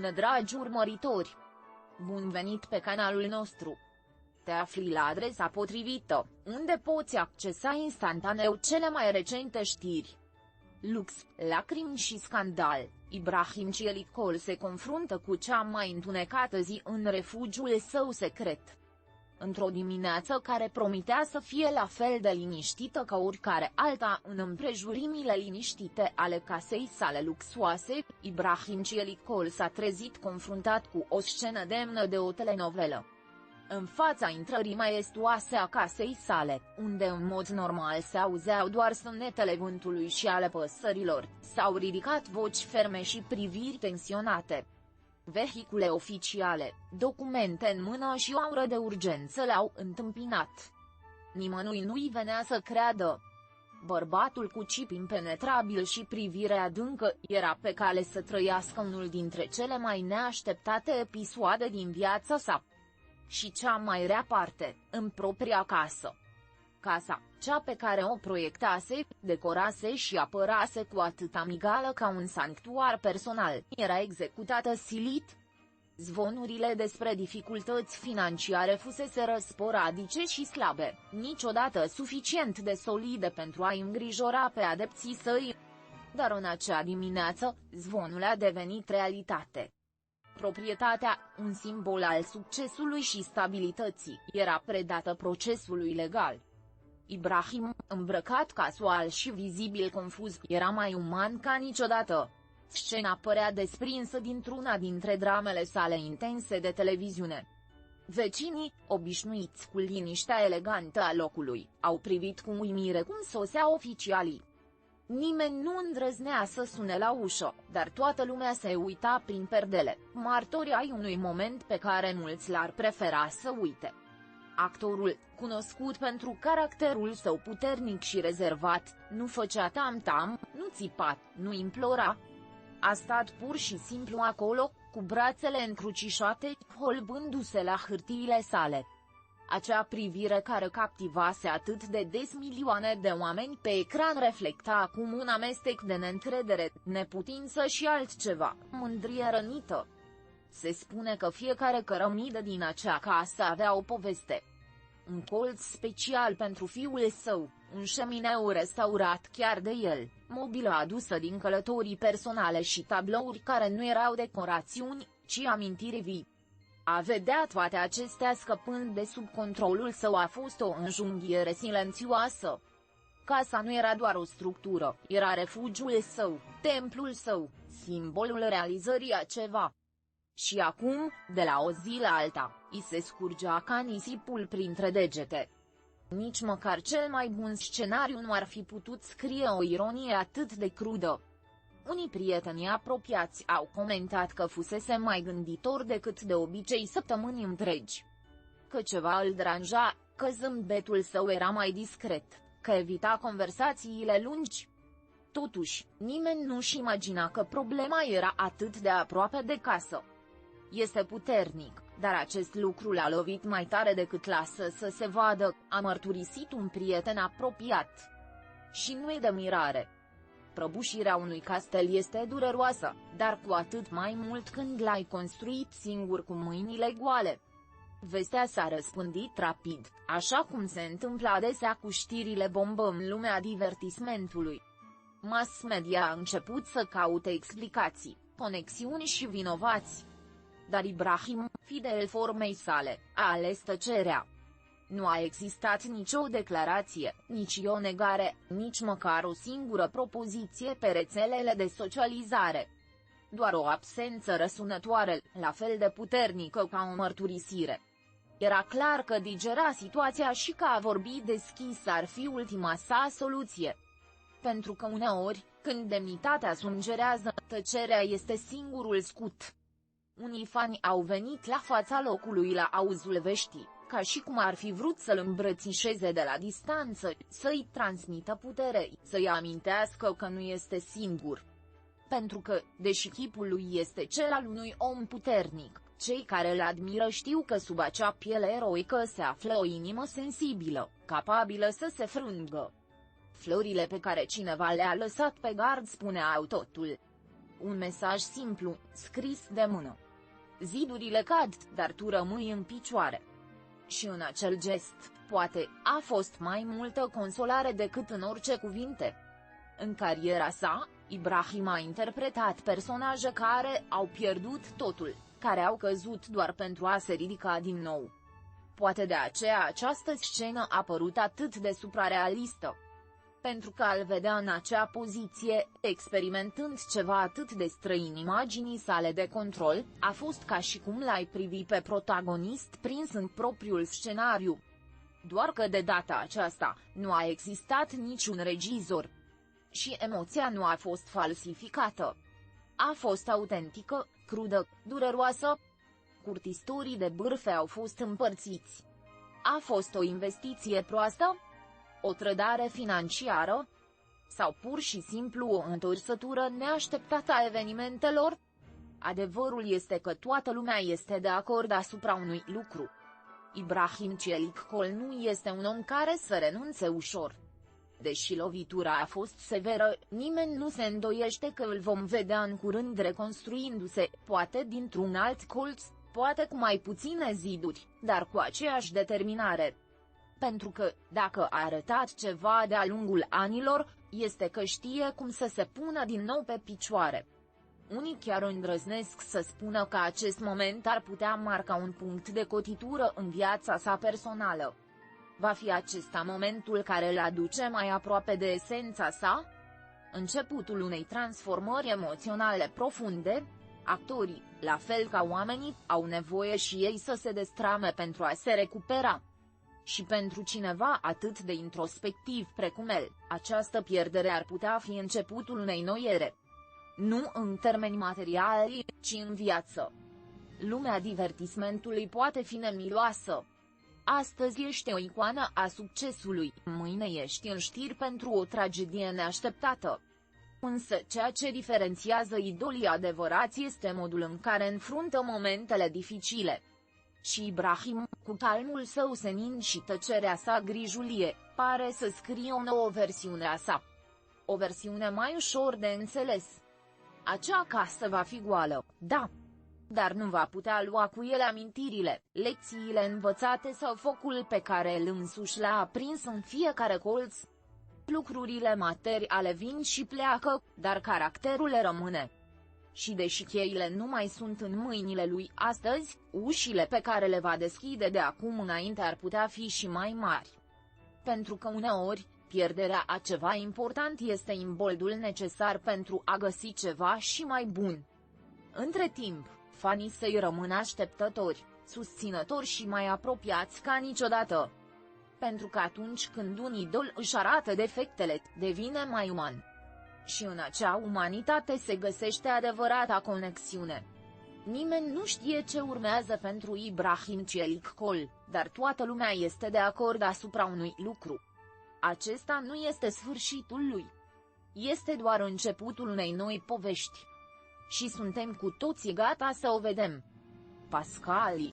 Bună dragi urmăritori! Bun venit pe canalul nostru! Te afli la adresa potrivită, unde poți accesa instantaneu cele mai recente știri. Lux, lacrimi și scandal, Ibrahim Cielicol se confruntă cu cea mai întunecată zi în refugiul său secret. Într-o dimineață care promitea să fie la fel de liniștită ca oricare alta în împrejurimile liniștite ale casei sale luxoase, Ibrahim Cielicol s-a trezit confruntat cu o scenă demnă de o telenovelă. În fața intrării maestuoase a casei sale, unde în mod normal se auzeau doar sunetele vântului și ale păsărilor, s-au ridicat voci ferme și priviri tensionate. Vehicule oficiale, documente în mână și o aură de urgență l-au întâmpinat. Nimănui nu-i venea să creadă. Bărbatul cu chip impenetrabil și privire adâncă era pe cale să trăiască unul dintre cele mai neașteptate episoade din viața sa. Și cea mai rea parte, în propria casă. Casa, cea pe care o proiectase, decorase și apărase cu atâta migală ca un sanctuar personal, era executată silit. Zvonurile despre dificultăți financiare fuseseră sporadice și slabe, niciodată suficient de solide pentru a-i îngrijora pe adepții săi. Dar în acea dimineață, zvonul a devenit realitate. Proprietatea, un simbol al succesului și stabilității, era predată procesului legal. Ibrahim, îmbrăcat casual și vizibil confuz, era mai uman ca niciodată. Scena părea desprinsă dintr-una dintre dramele sale intense de televiziune. Vecinii, obișnuiți cu liniștea elegantă a locului, au privit cu uimire cum soseau oficialii. Nimeni nu îndrăznea să sune la ușă, dar toată lumea se uita prin perdele, martori ai unui moment pe care mulți l-ar prefera să uite. Actorul, cunoscut pentru caracterul său puternic și rezervat, nu făcea tam-tam, nu țipa, nu implora. A stat pur și simplu acolo, cu brațele încrucișate, holbându-se la hârtiile sale. Acea privire care captivase atât de des milioane de oameni pe ecran reflecta acum un amestec de neîncredere, neputință și altceva, mândrie rănită. Se spune că fiecare cărămidă din acea casă avea o poveste. Un colț special pentru fiul său, un șemineu restaurat chiar de el, mobilă adusă din călătorii personale și tablouri care nu erau decorațiuni, ci amintiri vii. A vedea toate acestea scăpând de sub controlul său a fost o înjunghiere silențioasă. Casa nu era doar o structură, era refugiul său, templul său, simbolul realizării a ceva. Și acum, de la o zi la alta, îi se scurgea ca nisipul printre degete. Nici măcar cel mai bun scenariu nu ar fi putut scrie o ironie atât de crudă. Unii prieteni apropiați au comentat că fusese mai gânditor decât de obicei săptămâni întregi. Că ceva îl deranja, că zâmbetul său era mai discret, că evita conversațiile lungi. Totuși, nimeni nu-și imagina că problema era atât de aproape de casă. Este puternic, dar acest lucru l-a lovit mai tare decât lasă să se vadă, a mărturisit un prieten apropiat. Și nu e de mirare. Prăbușirea unui castel este dureroasă, dar cu atât mai mult când l-ai construit singur cu mâinile goale. Vestea s-a răspândit rapid, așa cum se întâmplă adesea cu știrile bombă în lumea divertismentului. Mass media a început să caute explicații, conexiuni și vinovați. Dar Ibrahim, fidel formei sale, a ales tăcerea. Nu a existat nicio declarație, nici o negare, nici măcar o singură propoziție pe rețelele de socializare. Doar o absență răsunătoare, la fel de puternică ca o mărturisire. Era clar că digera situația și că a vorbi deschis ar fi ultima sa soluție. Pentru că uneori, când demnitatea sângerează, tăcerea este singurul scut. Unii fani au venit la fața locului la auzul veștii, ca și cum ar fi vrut să-l îmbrățișeze de la distanță, să-i transmită putere, să-i amintească că nu este singur. Pentru că, deși chipul lui este cel al unui om puternic, cei care îl admiră știu că sub acea piele eroică se află o inimă sensibilă, capabilă să se frângă. Florile pe care cineva le-a lăsat pe gard spuneau totul. Un mesaj simplu, scris de mână. Zidurile cad, dar tu rămâi în picioare. Și în acel gest, poate, a fost mai multă consolare decât în orice cuvinte. În cariera sa, Ibrahim a interpretat personaje care au pierdut totul, care au căzut doar pentru a se ridica din nou. Poate de aceea această scenă a părut atât de suprarealistă. Pentru că al vedea în acea poziție, experimentând ceva atât de străin imaginii sale de control, a fost ca și cum l-ai privi pe protagonist prins în propriul scenariu. Doar că de data aceasta, nu a existat niciun regizor. Și emoția nu a fost falsificată. A fost autentică, crudă, dureroasă. Curtistorii de bârfe au fost împărțiți. A fost o investiție proastă? O trădare financiară? Sau pur și simplu o întorsătură neașteptată a evenimentelor? Adevărul este că toată lumea este de acord asupra unui lucru. Ibrahim Çelikol nu este un om care să renunțe ușor. Deși lovitura a fost severă, nimeni nu se îndoiește că îl vom vedea în curând reconstruindu-se, poate dintr-un alt colț, poate cu mai puține ziduri, dar cu aceeași determinare. Pentru că, dacă a arătat ceva de-a lungul anilor, este că știe cum să se pună din nou pe picioare. Unii chiar îndrăznesc să spună că acest moment ar putea marca un punct de cotitură în viața sa personală. Va fi acesta momentul care îl aduce mai aproape de esența sa? Începutul unei transformări emoționale profunde? Actorii, la fel ca oamenii, au nevoie și ei să se destrame pentru a se recupera. Și pentru cineva atât de introspectiv precum el, această pierdere ar putea fi începutul unei noi ere. Nu în termeni materiali, ci în viață. Lumea divertismentului poate fi nemiloasă. Astăzi ești o icoană a succesului, mâine ești în știri pentru o tragedie neașteptată. Însă ceea ce diferențiază idolii adevărați este modul în care înfruntă momentele dificile. Și Ibrahim, cu calmul său senin și tăcerea sa grijulie, pare să scrie o nouă versiune a sa. O versiune mai ușor de înțeles. Acea casă va fi goală, da. Dar nu va putea lua cu ele amintirile, lecțiile învățate sau focul pe care el însuși l-a aprins în fiecare colț. Lucrurile materiale vin și pleacă, dar caracterul rămâne. Și deși cheile nu mai sunt în mâinile lui astăzi, ușile pe care le va deschide de acum înainte ar putea fi și mai mari. Pentru că uneori, pierderea a ceva important este imboldul necesar pentru a găsi ceva și mai bun. Între timp, fanii săi rămân așteptători, susținători și mai apropiați ca niciodată. Pentru că atunci când un idol își arată defectele, devine mai uman. Și în acea umanitate se găsește adevărata conexiune. Nimeni nu știe ce urmează pentru Ibrahim Çelikol, dar toată lumea este de acord asupra unui lucru. Acesta nu este sfârșitul lui. Este doar începutul unei noi povești. Și suntem cu toții gata să o vedem. Pascali